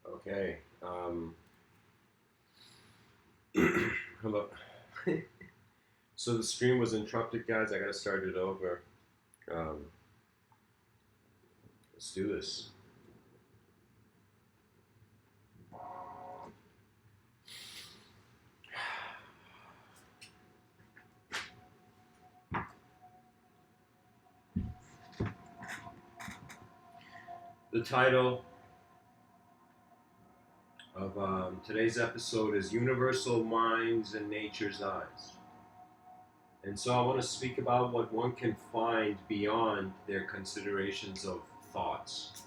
Okay. Hello. So the stream was interrupted, guys. I gotta start it over. Um, let's do this. The title of today's episode is Universal Minds and Nature's Eyes. And so I want to speak about what one can find beyond their considerations of thoughts.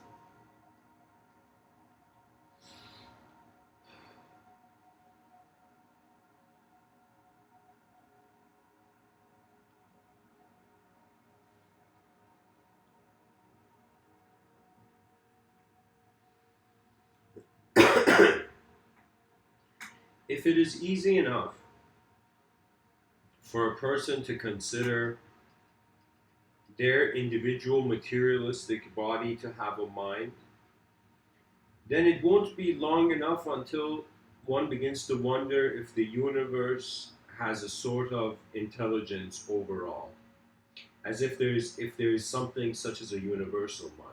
If it is easy enough for a person to consider their individual materialistic body to have a mind, then it won't be long enough until one begins to wonder if the universe has a sort of intelligence overall, as if there is something such as a universal mind.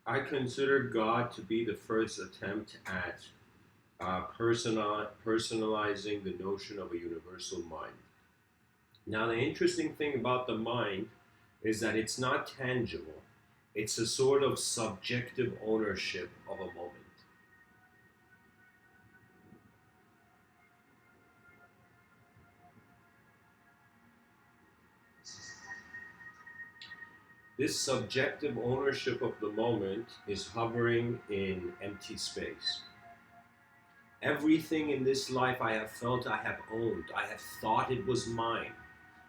I consider God to be the first attempt at personalizing the notion of a universal mind. Now, the interesting thing about the mind is that it's not tangible. It's a sort of subjective ownership of a moment. This subjective ownership of the moment is hovering in empty space. Everything in this life I have felt I have owned, I have thought it was mine.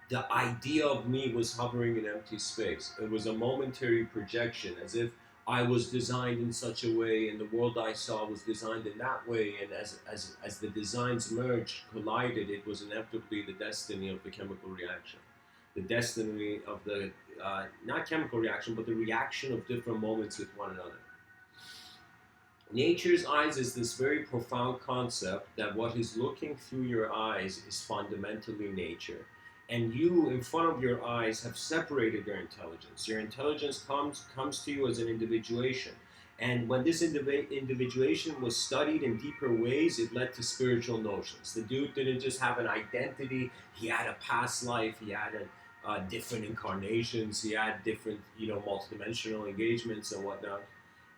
The idea of me was hovering in empty space. It was a momentary projection, as if I was designed in such a way and the world I saw was designed in that way, and as the designs merged, collided, it was inevitably the destiny of the chemical reaction. The destiny of the, not chemical reaction, but the reaction of different moments with one another. Nature's eyes is this very profound concept that what is looking through your eyes is fundamentally nature. And you, in front of your eyes, have separated your intelligence. Your intelligence comes to you as an individuation. And when this individuation was studied in deeper ways, it led to spiritual notions. The dude didn't just have an identity, he had a past life, he had different incarnations, he had different, multidimensional engagements and whatnot.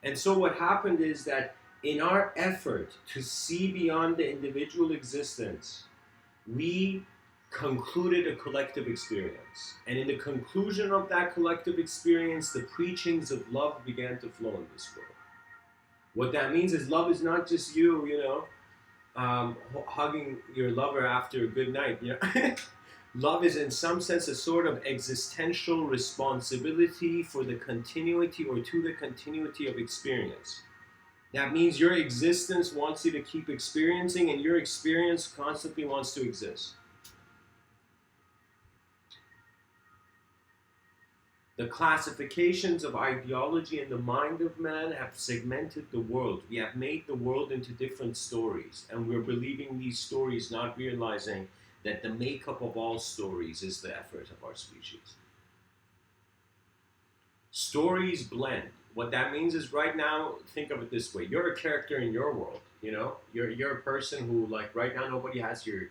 And so what happened is that in our effort to see beyond the individual existence, we concluded a collective experience. And in the conclusion of that collective experience, the preachings of love began to flow in this world. What that means is love is not just you, hugging your lover after a good night. Love is in some sense a sort of existential responsibility for the continuity or to the continuity of experience. That means your existence wants you to keep experiencing, and your experience constantly wants to exist. The classifications of ideology in the mind of man have segmented the world. We have made the world into different stories, and we're believing these stories, not realizing that the makeup of all stories is the effort of our species. Stories blend. What that means is right now, think of it this way. You're a character in your world, You're a person who, like, right now nobody has your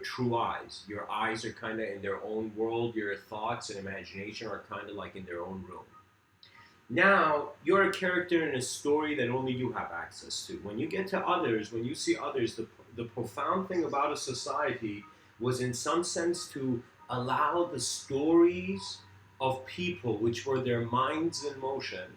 true eyes. Your eyes are kind of in their own world. Your thoughts and imagination are kind of like in their own room. Now, you're a character in a story that only you have access to. When you get to others, when you see others, the profound thing about a society was in some sense to allow the stories of people, which were their minds in motion,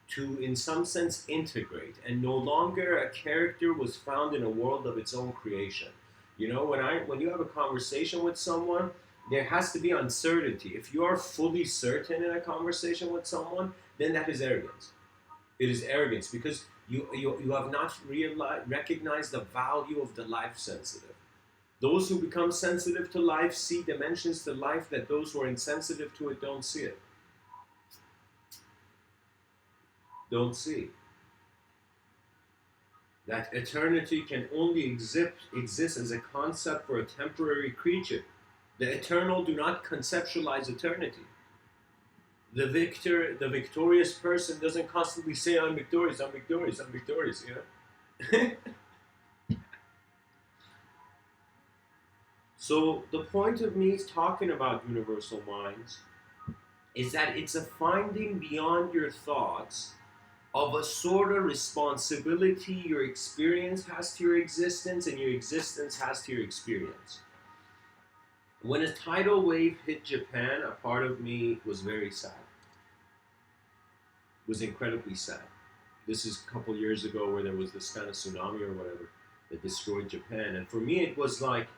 to in some sense integrate. And no longer a character was found in a world of its own creation. When you have a conversation with someone, There has to be uncertainty. If you are fully certain in a conversation with someone, then that is arrogance. It is arrogance because you have not recognized the value of the life sensitive. Those who become sensitive to life see dimensions to life that those who are insensitive to it don't see it. Don't see. That eternity can only exist as a concept for a temporary creature. The eternal do not conceptualize eternity. The victorious person doesn't constantly say, I'm victorious, I'm victorious, I'm victorious, you know? So the point of me talking about universal minds is that it's a finding beyond your thoughts of a sort of responsibility your experience has to your existence and your existence has to your experience. When a tidal wave hit Japan, a part of me was very sad. It was incredibly sad. This is a couple years ago where there was this kind of tsunami or whatever that destroyed Japan. And for me, it was like,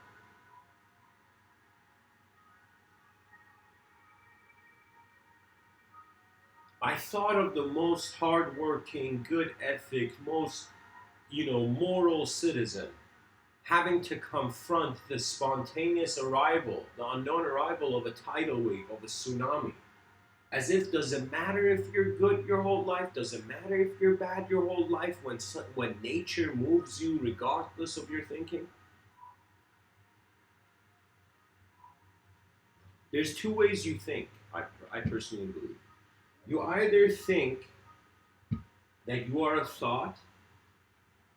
I thought of the most hardworking, good ethic, most, moral citizen having to confront the spontaneous arrival, the unknown arrival of a tidal wave, of a tsunami. As if, does it matter if you're good your whole life? Does it matter if you're bad your whole life when nature moves you regardless of your thinking? There's two ways you think, I personally believe. You either think that you are a thought,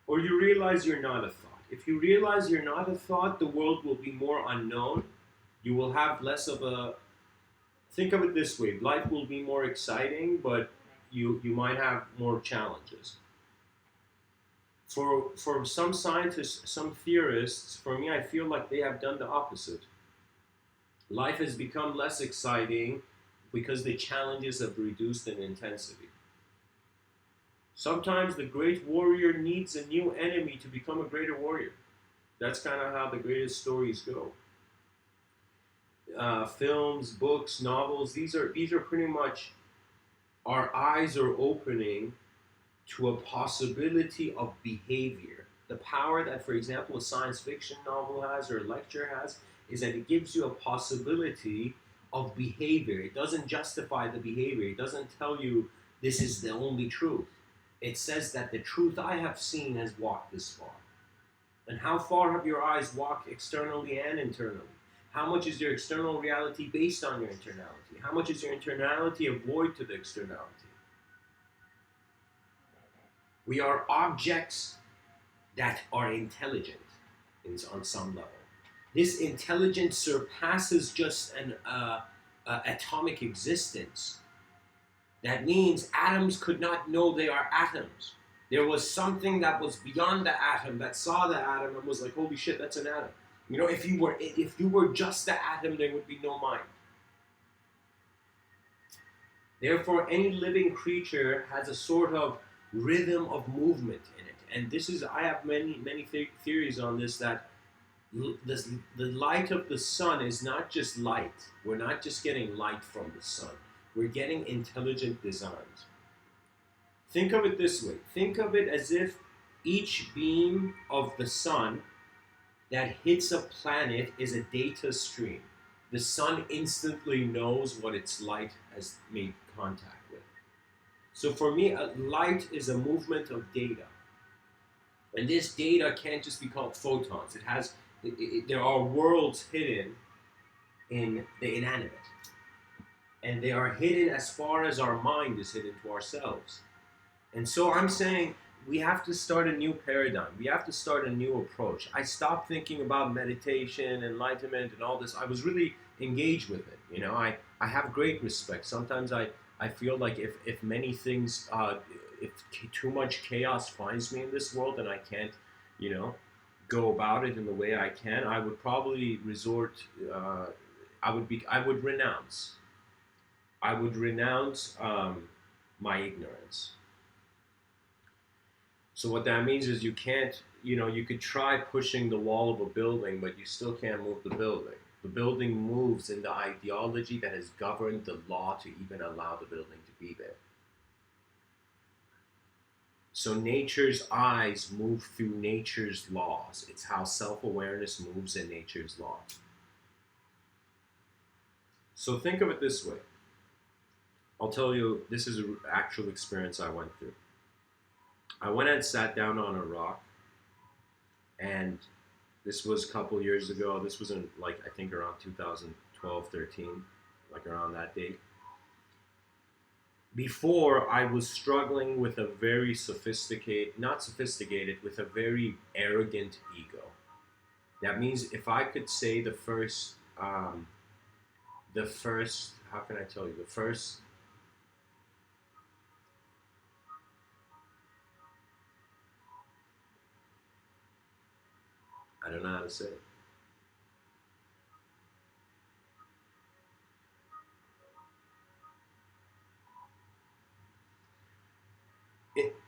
or you realize you're not a thought. If you realize you're not a thought, the world will be more unknown. You will have less of a... Think of it this way. Life will be more exciting, but you might have more challenges. For some scientists, some theorists, for me, I feel like they have done the opposite. Life has become less exciting because the challenges have reduced in intensity. Sometimes the great warrior needs a new enemy to become a greater warrior. That's kind of how the greatest stories go. Films, books, novels, these are pretty much, our eyes are opening to a possibility of behavior. The power that, for example, a science fiction novel has or a lecture has is that it gives you a possibility of behavior. It doesn't justify the behavior. It doesn't tell you this is the only truth. It says that the truth I have seen has walked this far. And how far have your eyes walked externally and internally? How much is your external reality based on your internality? How much is your internality a void to the externality? We are objects that are intelligent on some level. This intelligence surpasses just an atomic existence. That means atoms could not know they are atoms. There was something that was beyond the atom that saw the atom and was like, holy shit, that's an atom. You know, if you were just the atom, there would be no mind. Therefore, any living creature has a sort of rhythm of movement in it. And this is, I have many theories on this, that the light of the sun is not just light. We're not just getting light from the sun. We're getting intelligent designs. Think of it this way. Think of it as if each beam of the sun that hits a planet is a data stream. The sun instantly knows what its light has made contact with. So for me, light is a movement of data. And this data can't just be called photons. There are worlds hidden in the inanimate. And they are hidden as far as our mind is hidden to ourselves. And so I'm saying we have to start a new paradigm. We have to start a new approach. I stopped thinking about meditation, enlightenment, and all this. I was really engaged with it. You know, I have great respect. Sometimes I feel like if many things, if too much chaos finds me in this world and I can't, go about it in the way I can, I would probably resort, I would renounce. I would renounce my ignorance. So what that means is you can't, you could try pushing the wall of a building, but you still can't move the building. The building moves in the ideology that has governed the law to even allow the building to be there. So nature's eyes move through nature's laws. It's how self-awareness moves in nature's laws. So think of it this way. I'll tell you, this is an actual experience I went through. I went and sat down on a rock, and this was a couple years ago. This was in, like, I think around 2012, 13, like around that date. Before, I was struggling with a very not sophisticated, with a very arrogant ego. That means if I could say the first, how can I tell you, I don't know how to say it.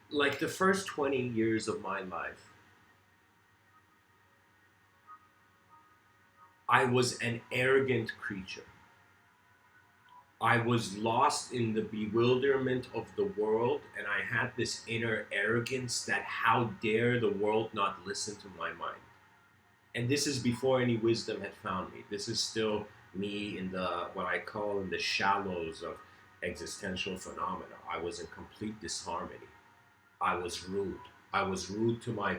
Like the first 20 years of my life, I was an arrogant creature. I was lost in the bewilderment of the world, and I had this inner arrogance that how dare the world not listen to my mind. And this is before any wisdom had found me. This is still me in the, what I call, in the shallows of existential phenomena. I was in complete disharmony. I was rude. I was rude to my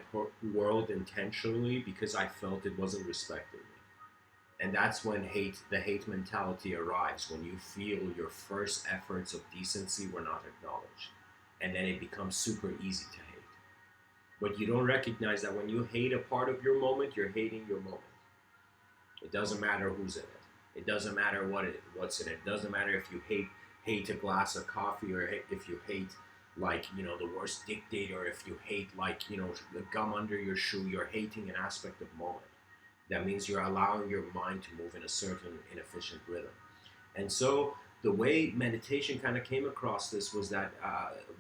world intentionally because I felt it wasn't respecting me. And that's when the hate mentality arrives, when you feel your first efforts of decency were not acknowledged. And then it becomes super easy to hate. But you don't recognize that when you hate a part of your moment, you're hating your moment. It doesn't matter who's in it. It doesn't matter what's in it. It doesn't matter if you hate a glass of coffee, or if you hate, like, you know, the worst dictator, if you hate, like, you know, the gum under your shoe. You're hating an aspect of moment. That means you're allowing your mind to move in a certain inefficient rhythm. And so the way meditation kind of came across this was that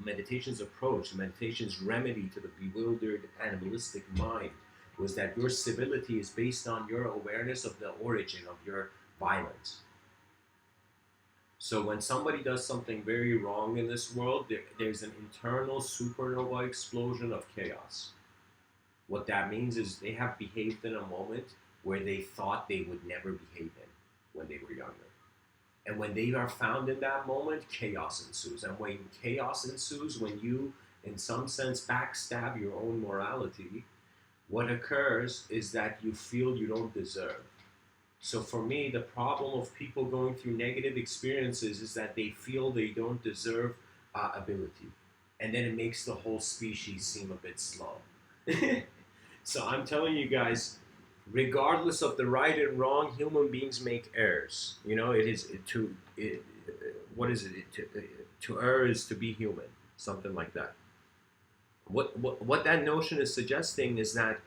meditation's approach, meditation's remedy to the bewildered animalistic mind, was that your civility is based on your awareness of the origin of your violence. So when somebody does something very wrong in this world, there's an internal supernova explosion of chaos. What that means is they have behaved in a moment where they thought they would never behave in when they were younger. And when they are found in that moment, chaos ensues. And when chaos ensues, when you, in some sense, backstab your own morality, what occurs is that you feel you don't deserve. So for me, the problem of people going through negative experiences is that they feel they don't deserve ability. And then it makes the whole species seem a bit slow. So I'm telling you guys, regardless of the right and wrong, human beings make errors. You know, to err is to be human, something like that. What that notion is suggesting is that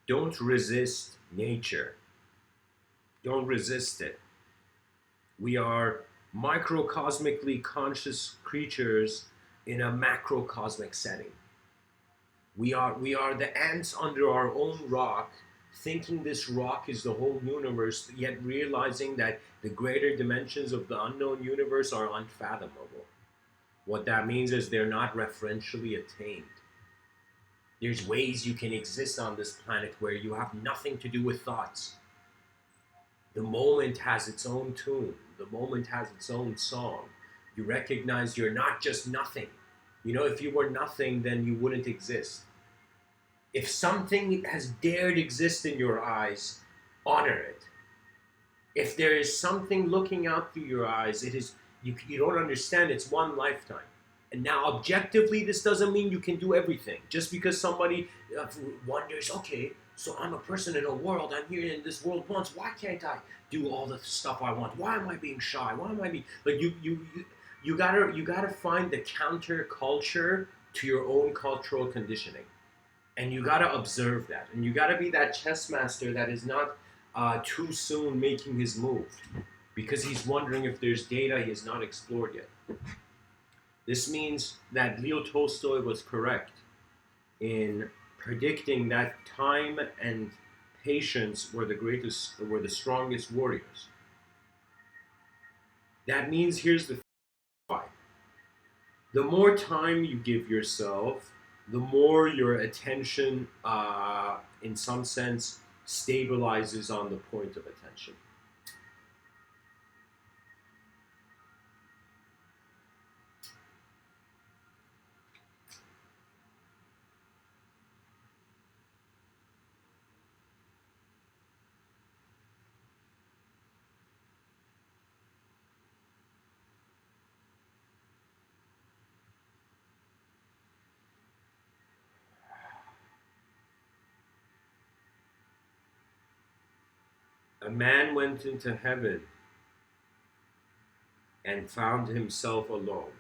don't resist nature. Don't resist it. We are microcosmically conscious creatures in a macrocosmic setting. We are the ants under our own rock, thinking this rock is the whole universe, yet realizing that the greater dimensions of the unknown universe are unfathomable. What that means is they're not referentially attained. There's ways you can exist on this planet where you have nothing to do with thoughts. The moment has its own tune. The moment has its own song. You recognize you're not just nothing. You know, if you were nothing, then you wouldn't exist. If something has dared exist in your eyes, honor it. If there is something looking out through your eyes, it is you don't understand, it's one lifetime. And now, objectively, this doesn't mean you can do everything. Just because somebody wonders, okay, so I'm a person in a world, I'm here in this world once, why can't I do all the stuff I want? Why am I being shy? Why am I being, like, you gotta find the counter culture to your own cultural conditioning. And you gotta observe that. And you gotta be that chess master that is not too soon making his move, because he's wondering if there's data he has not explored yet. This means that Leo Tolstoy was correct. in predicting that time and patience were the strongest warriors. That means here's the why. The more time you give yourself, the more your attention, in some sense, stabilizes on the point of attention. A man went into heaven and found himself alone.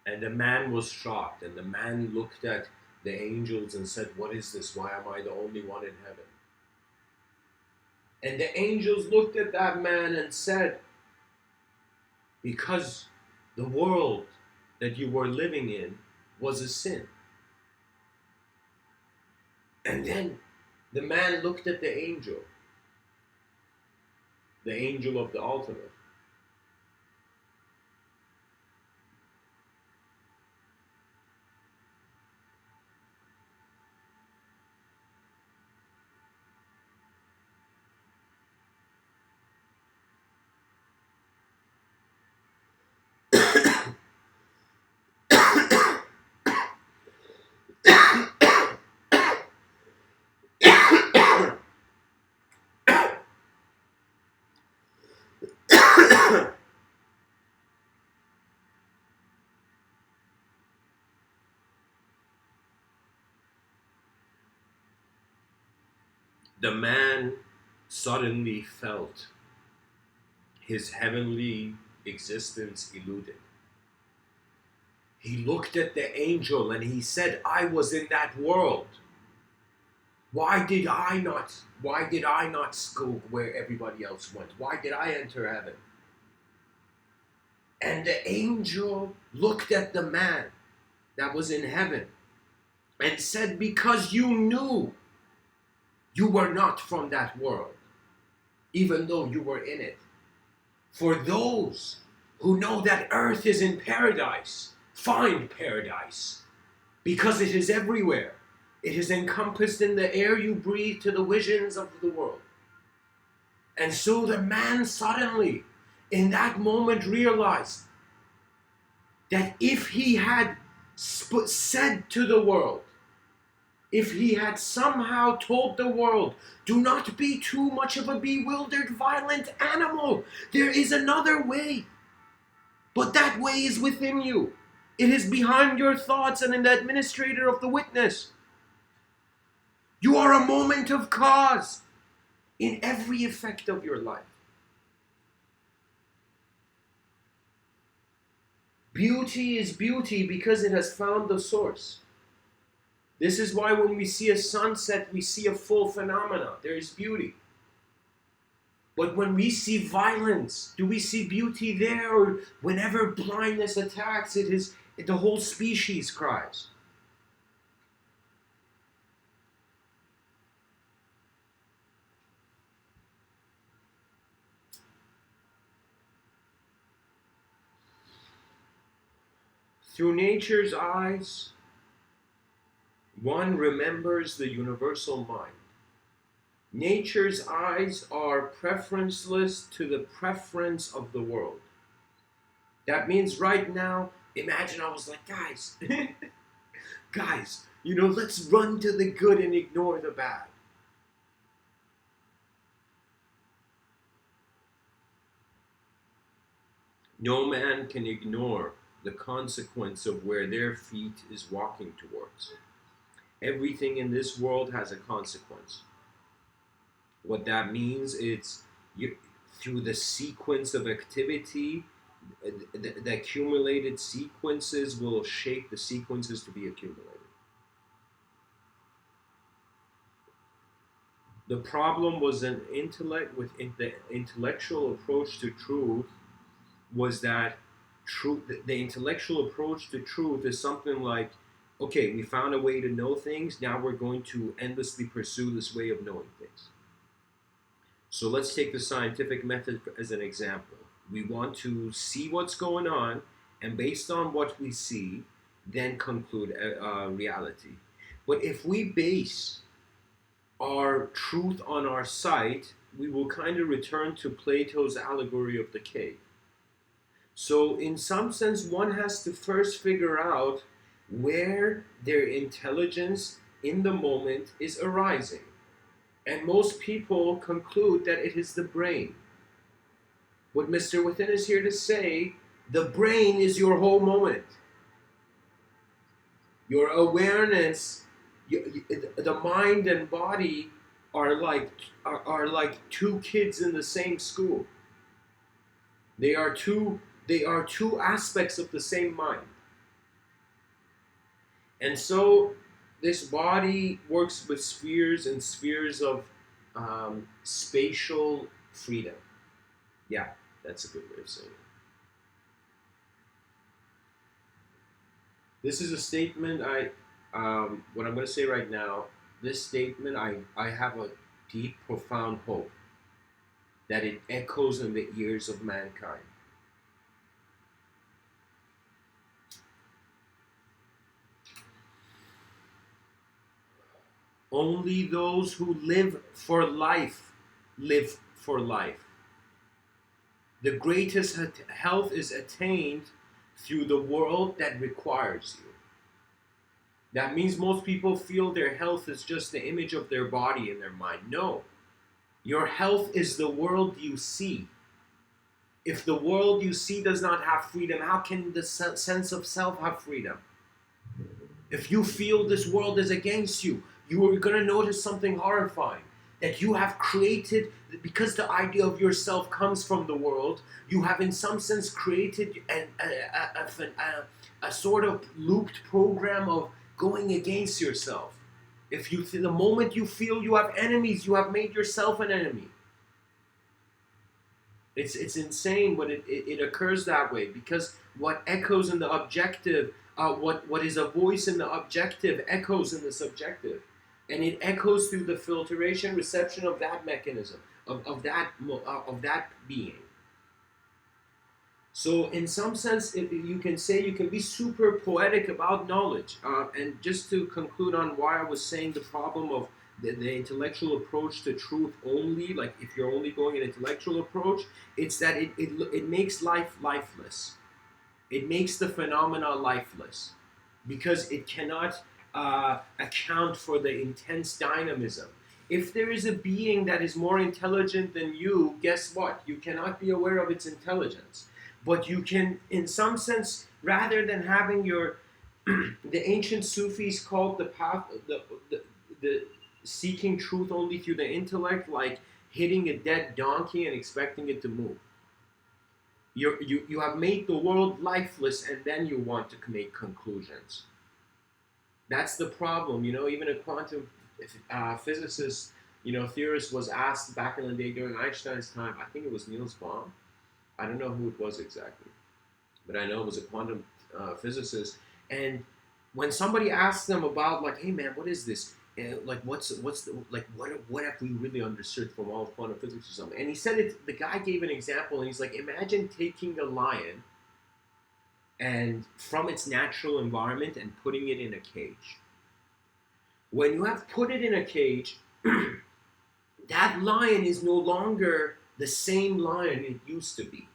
And the man was shocked, and the man looked at the angels and said, "What is this? Why am I the only one in heaven?" And the angels looked at that man and said, "Because the world that you were living in was a sin." And then the man looked at the angel of the ultimate. The man suddenly felt his heavenly existence eluded. He looked at the angel and he said, "I was in that world. Why did I not go where everybody else went? Why did I enter heaven?" And the angel looked at the man that was in heaven and said, "Because you knew you were not from that world, even though you were in it. For those who know that earth is in paradise, find paradise, because it is everywhere. It is encompassed in the air you breathe to the visions of the world." And so the man suddenly, in that moment, realized that if he had said to the world, if he had somehow told the world, "Do not be too much of a bewildered, violent animal. There is another way. But that way is within you. It is behind your thoughts and in the administrator of the witness. You are a moment of cause in every effect of your life." Beauty is beauty because it has found the source. This is why when we see a sunset, we see a full phenomena. There is beauty. But when we see violence, do we see beauty there? Or whenever blindness attacks, the whole species cries. Through nature's eyes, one remembers the universal mind. Nature's eyes are preferenceless to the preference of the world. That means right now, imagine I was like, "Guys, guys, let's run to the good and ignore the bad." No man can ignore the consequence of where their feet is walking towards. Everything in this world has a consequence. What that means is through the sequence of activity, the accumulated sequences will shape the sequences to be accumulated. The problem was the intellectual approach to truth was that the intellectual approach to truth is something like Okay, we found a way to know things. Now we're going to endlessly pursue this way of knowing things. So let's take the scientific method as an example. We want to see what's going on, and based on what we see, then conclude reality. But if we base our truth on our sight, we will kind of return to Plato's allegory of the cave. So, in some sense, one has to first figure out where their intelligence in the moment is arising. And most people conclude that it is the brain. What Mr. Within is here to say, the brain is your whole moment. Your awareness, the mind and body are like two kids in the same school. They are two aspects of the same mind. And so this body works with spheres and spheres of spatial freedom. Yeah, that's a good way of saying it. This is a statement what I'm going to say right now, this statement, I have a deep, profound hope that it echoes in the ears of mankind. Only those who live for life live for life. The greatest health is attained through the world that requires you. That means most people feel their health is just the image of their body and their mind. No. Your health is the world you see. If the world you see does not have freedom, how can the sense of self have freedom? If you feel this world is against you, you are going to notice something horrifying. That you have created, because the idea of yourself comes from the world, you have in some sense created a sort of looped program of going against yourself. If you, the moment you feel you have enemies, you have made yourself an enemy. It's insane, but it occurs that way, because what echoes in the objective, what is a voice in the objective echoes in the subjective. And it echoes through the filtration, reception of that mechanism, of that being. So in some sense, you can say, you can be super poetic about knowledge. And just to conclude on why I was saying the problem of the intellectual approach to truth only, like if you're only going an intellectual approach, it's that it makes life lifeless. It makes the phenomena lifeless, because it cannot account for the intense dynamism. If there is a being that is more intelligent than you, guess what? You cannot be aware of its intelligence. But you can, in some sense, rather than having your, the ancient Sufis called the path, the seeking truth only through the intellect, like hitting a dead donkey and expecting it to move. You have made the world lifeless, and then you want to make conclusions. That's the problem, even a quantum physicist, theorist was asked back in the day during Einstein's time, I think it was Niels Bohr, I don't know who it was exactly, but I know it was a quantum physicist, and when somebody asked them about, like, hey man, what is this? What have we really understood from all of quantum physics or something? And he said the guy gave an example, and he's like, imagine taking a lion and from its natural environment and putting it in a cage. When you have put it in a cage, that lion is no longer the same lion it used to be.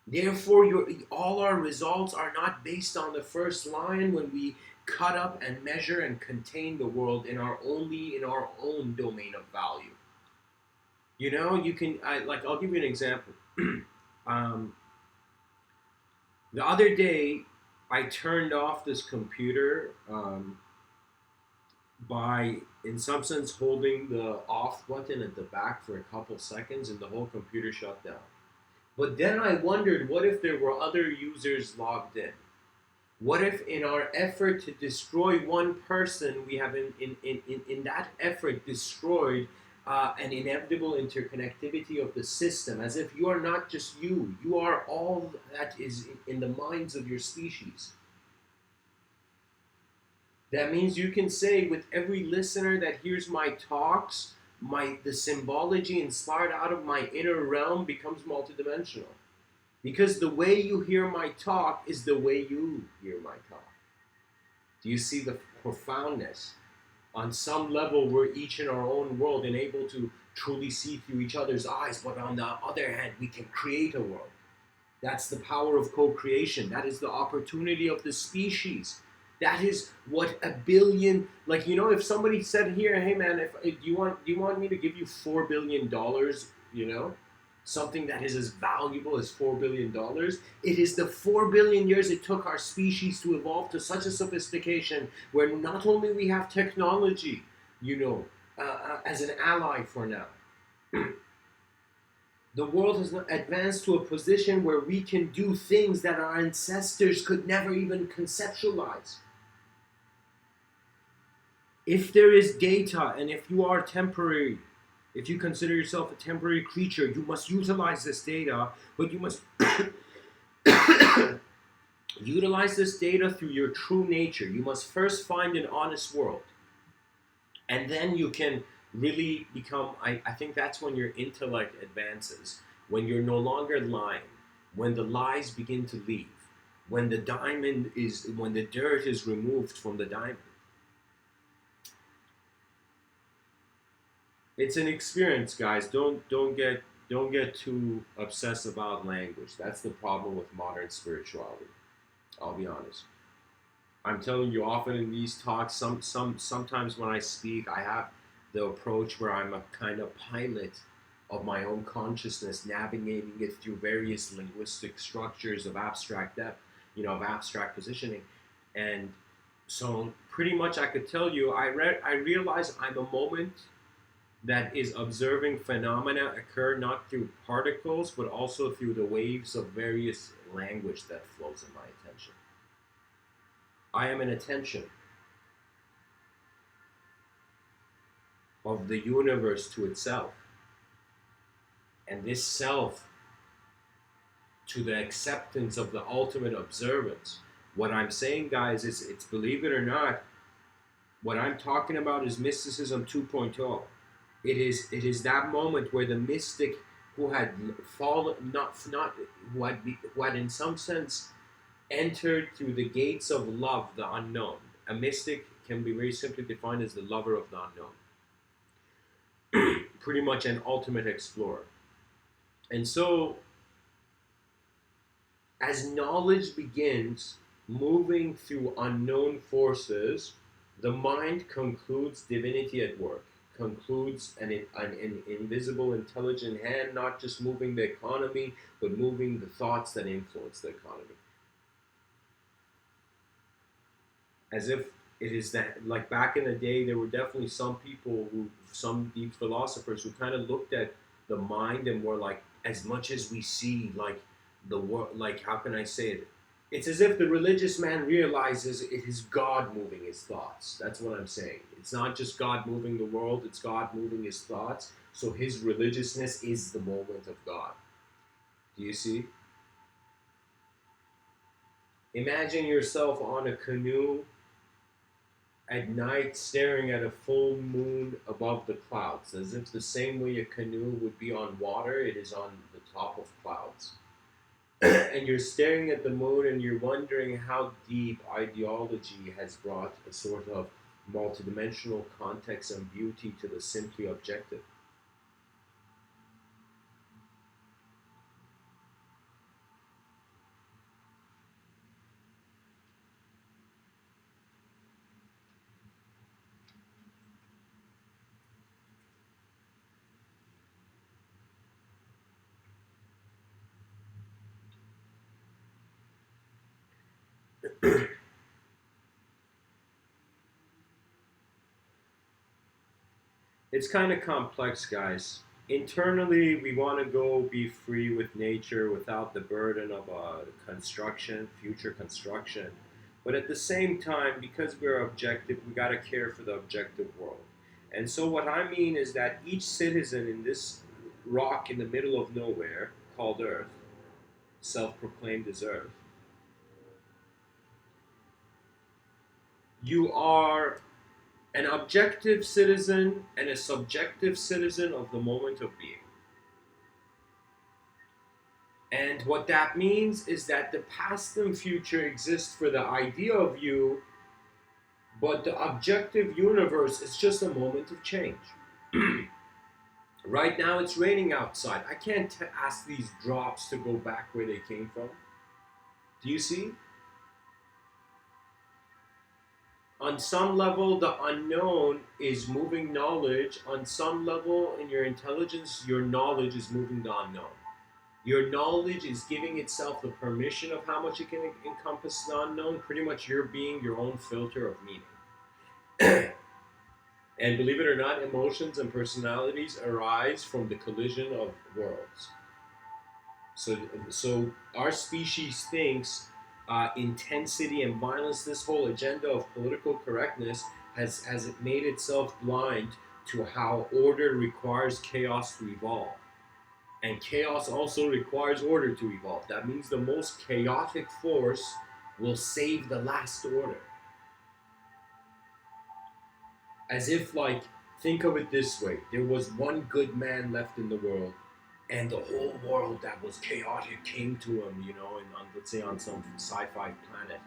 Therefore, all our results are not based on the first lion when we cut up and measure and contain the world in our own domain of value. I'll give you an example. The other day, I turned off this computer by, in some sense, holding the off button at the back for a couple seconds, and the whole computer shut down. But then I wondered, what if there were other users logged in? What if in our effort to destroy one person, we have in that effort destroyed an inevitable interconnectivity of the system, as if you are not just you are all that is in the minds of your species. That means you can say with every listener that hears my talks, the symbology inspired out of my inner realm becomes multidimensional. Because the way you hear my talk is the way you hear my talk. Do you see the profoundness? On some level, we're each in our own world and able to truly see through each other's eyes, but on the other hand, we can create a world. That's the power of co-creation. That is the opportunity of the species. That is what a billion, like, if somebody said here, hey man, if do you want me to give you $4 billion, something that is as valuable as $4 billion, it is the 4 billion years it took our species to evolve to such a sophistication where not only we have technology, as an ally for now. The world has advanced to a position where we can do things that our ancestors could never even conceptualize. If there is data, and if you are temporary, if you consider yourself a temporary creature, you must utilize this data, but you must utilize this data through your true nature. You must first find an honest world. And then you can really become, I think that's when your intellect advances, when you're no longer lying, when the lies begin to leave, when the dirt is removed from the diamond. It's an experience, guys. Don't get too obsessed about language. That's the problem with modern spirituality. I'll be honest. I'm telling you, often in these talks, sometimes when I speak, I have the approach where I'm a kind of pilot of my own consciousness, navigating it through various linguistic structures of abstract depth, of abstract positioning. And so pretty much I could tell you, I realize I'm a moment that is observing phenomena occur not through particles, but also through the waves of various language that flows in my attention. I am an attention of the universe to itself. And this self to the acceptance of the ultimate observance. What I'm saying, guys, is it's, believe it or not, what I'm talking about is mysticism 2.0. It is that moment where the mystic who had fallen, who had in some sense entered through the gates of love, the unknown. A mystic can be very simply defined as the lover of the unknown. Pretty much an ultimate explorer. And so, as knowledge begins moving through unknown forces, the mind concludes divinity at work, concludes an invisible, intelligent hand, not just moving the economy, but moving the thoughts that influence the economy. As if it is that, like back in the day, there were definitely some deep philosophers who kind of looked at the mind and were like, as much as we see, like the world, like how can I say it? It's as if the religious man realizes it is God moving his thoughts. That's what I'm saying. It's not just God moving the world, it's God moving his thoughts. So his religiousness is the moment of God. Do you see? Imagine yourself on a canoe at night staring at a full moon above the clouds, as if the same way a canoe would be on water, it is on the top of clouds. And you're staring at the moon and you're wondering how deep ideology has brought a sort of multidimensional context and beauty to the simply objective. It's kind of complex, guys. Internally, we want to go be free with nature without the burden of future construction. But at the same time, because we're objective, we got to care for the objective world. And so, what I mean is that each citizen in this rock in the middle of nowhere called Earth, self proclaimed as Earth, You are an objective citizen and a subjective citizen of the moment of being. And what that means is that the past and future exist for the idea of you, but the objective universe is just a moment of change. Right now it's raining outside. I can't ask these drops to go back where they came from. Do you see? On some level, the unknown is moving knowledge. On some level, in your intelligence, your knowledge is moving the unknown. Your knowledge is giving itself the permission of how much it can encompass the unknown. Pretty much, you're being your own filter of meaning. And believe it or not, emotions and personalities arise from the collision of worlds. So our species thinks intensity and violence. This whole agenda of political correctness has it made itself blind to how order requires chaos to evolve, and chaos also requires order to evolve. That means the most chaotic force will save the last order. As if, like, think of it this way: there was one good man left in the world, and the whole world that was chaotic came to him, and let's say on some sci-fi planet.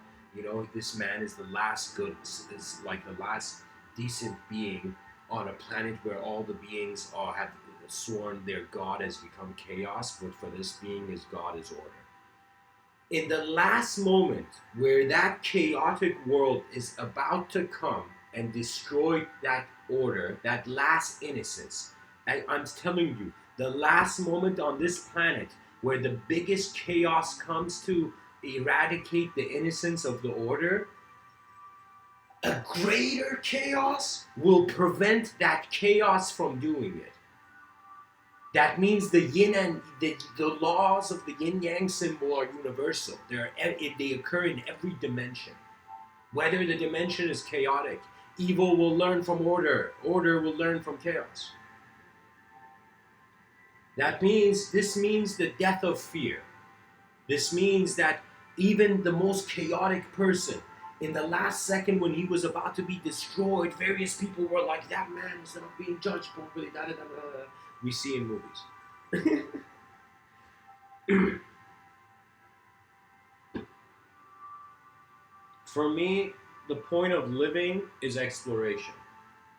This man is the last good, is like the last decent being on a planet where all the beings have sworn their god has become chaos, but for this being, his god is order. In the last moment where that chaotic world is about to come and destroy that order, that last innocence, I'm telling you, the last moment on this planet where the biggest chaos comes to eradicate the innocence of the order, a greater chaos will prevent that chaos from doing it. That means the yin and the laws of the yin yang symbol are universal. They occur in every dimension. Whether the dimension is chaotic, evil will learn from order, order will learn from chaos. This means the death of fear. This means that even the most chaotic person, in the last second when he was about to be destroyed, various people were like, that man is not being judged properly, da da da da. We see in movies. For me, the point of living is exploration.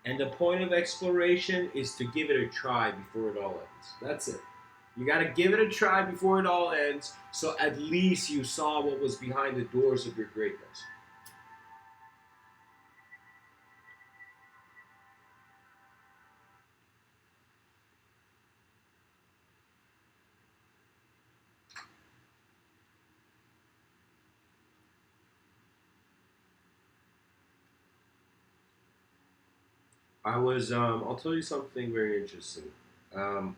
And the point of exploration is to give it a try before it all ends. That's it. You gotta give it a try before it all ends, so at least you saw what was behind the doors of your greatness. I'll tell you something very interesting. Um,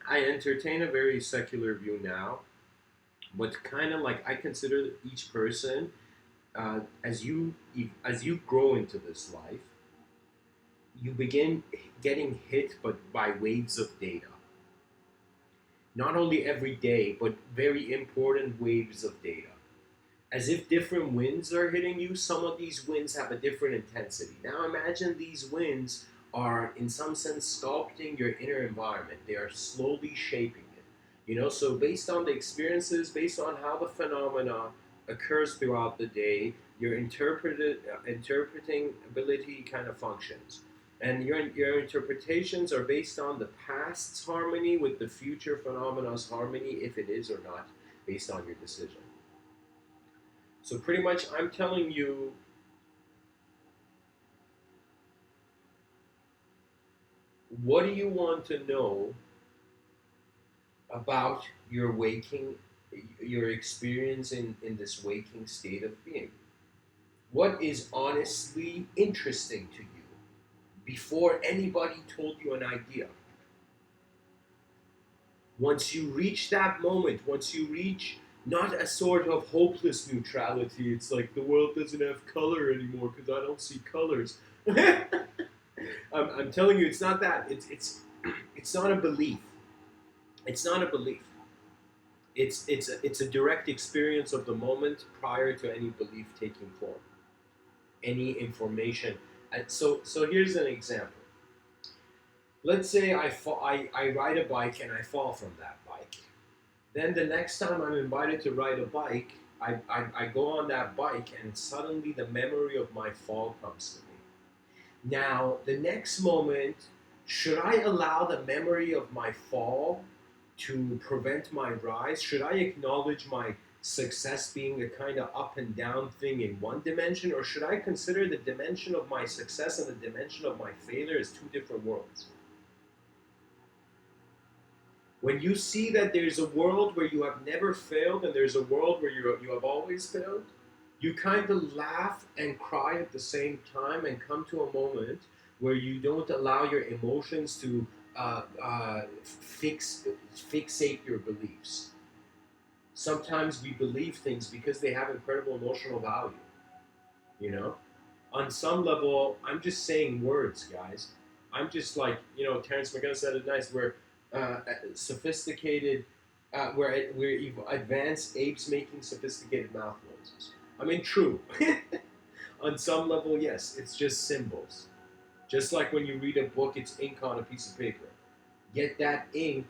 I entertain a very secular view now, but kind of like I consider each person, as you grow into this life, you begin getting hit but by waves of data. Not only every day, but very important waves of data. As if different winds are hitting you, some of these winds have a different intensity. Now imagine these winds are, in some sense, sculpting your inner environment. They are slowly shaping it. So based on the experiences, based on how the phenomena occurs throughout the day, your interpreting ability kind of functions. And your interpretations are based on the past's harmony with the future phenomena's harmony, if it is or not, based on your decision. So pretty much I'm telling you, what do you want to know about your experience in this waking state of being? What is honestly interesting to you before anybody told you an idea? Once you reach that moment, once you reach not a sort of hopeless neutrality, it's like the world doesn't have color anymore because I don't see colors. I'm telling you, it's not that. It's not a belief. It's not a belief. It's a direct experience of the moment prior to any belief taking form. any information. So here's an example. Let's say I ride a bike and I fall from that bike. Then the next time I'm invited to ride a bike, I go on that bike and suddenly the memory of my fall comes to me. Now, the next moment, should I allow the memory of my fall to prevent my rise? Should I acknowledge my success being a kind of up and down thing in one dimension? Or should I consider the dimension of my success and the dimension of my failure as two different worlds? When you see that there's a world where you have never failed and there's a world where you have always failed, you kind of laugh and cry at the same time and come to a moment where you don't allow your emotions to fixate your beliefs. Sometimes we believe things because they have incredible emotional value. You know, on some level, I'm just saying words, guys. I'm just like, Terrence McKenna said it nice. We're sophisticated, we're advanced apes making sophisticated mouth noises. I mean, true. On some level, yes, it's just symbols. Just like when you read a book, it's ink on a piece of paper. Yet that ink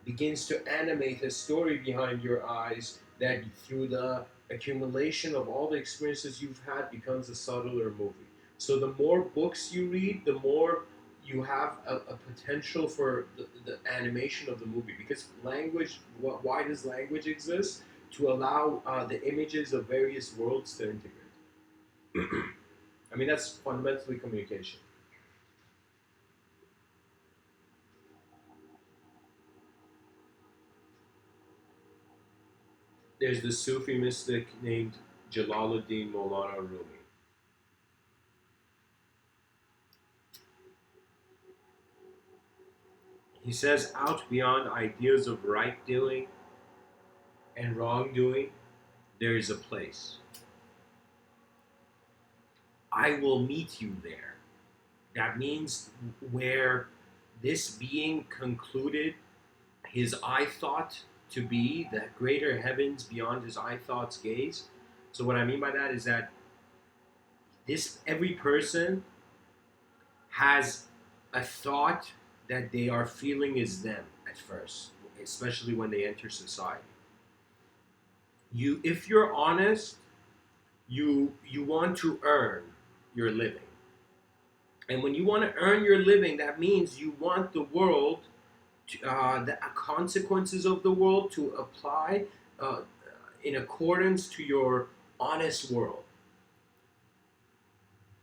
begins to animate a story behind your eyes that through the accumulation of all the experiences you've had becomes a subtler movie. So the more books you read, the more you have a potential for the animation of the movie. Because language, why does language exist? To allow the images of various worlds to integrate. I mean, that's fundamentally communication. There's this Sufi mystic named Jalaluddin Maulana Rumi. He says, out beyond ideas of right doing and wrongdoing, there is a place. I will meet you there. That means where this being concluded his eye thought to be, the greater heavens beyond his eye thought's gaze. So what I mean by that is that every person has a thought that they are feeling is them at first, especially when they enter society. If you're honest, you want to earn your living. And when you want to earn your living, that means you want the world, the consequences of the world to apply in accordance to your honest world.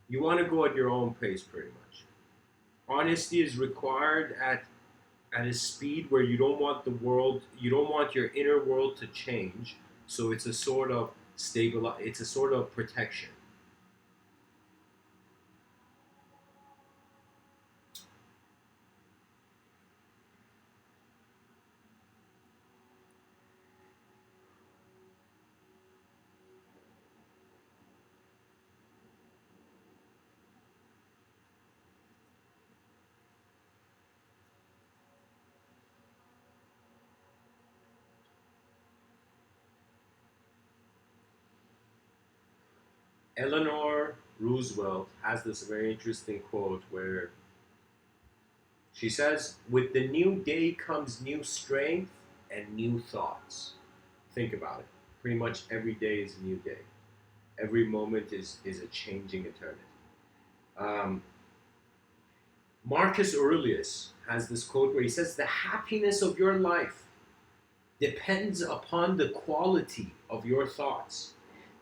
You want to go at your own pace, pretty much. Honesty is required at a speed where you don't want you don't want your inner world to change. So it's a sort of it's a sort of protection. Eleanor Roosevelt has this very interesting quote where she says, with the new day comes new strength and new thoughts. Think about it. Pretty much every day is a new day. Every moment is a changing eternity. Um, Marcus Aurelius has this quote where he says, the happiness of your life depends upon the quality of your thoughts.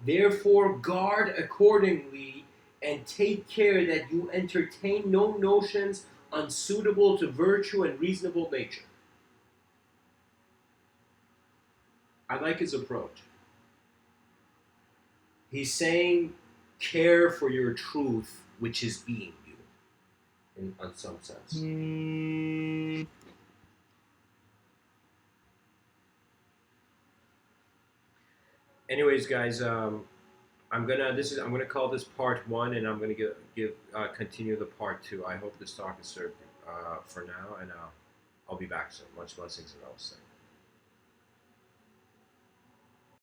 Therefore, guard accordingly and take care that you entertain no notions unsuitable to virtue and reasonable nature. I like his approach. He's saying, care for your truth, which is being you, in some sense. Anyways, guys, I'm gonna call this part one, and I'm gonna continue the part two. I hope this talk has served for now, and I'll be back soon. Much blessings, and I'll say.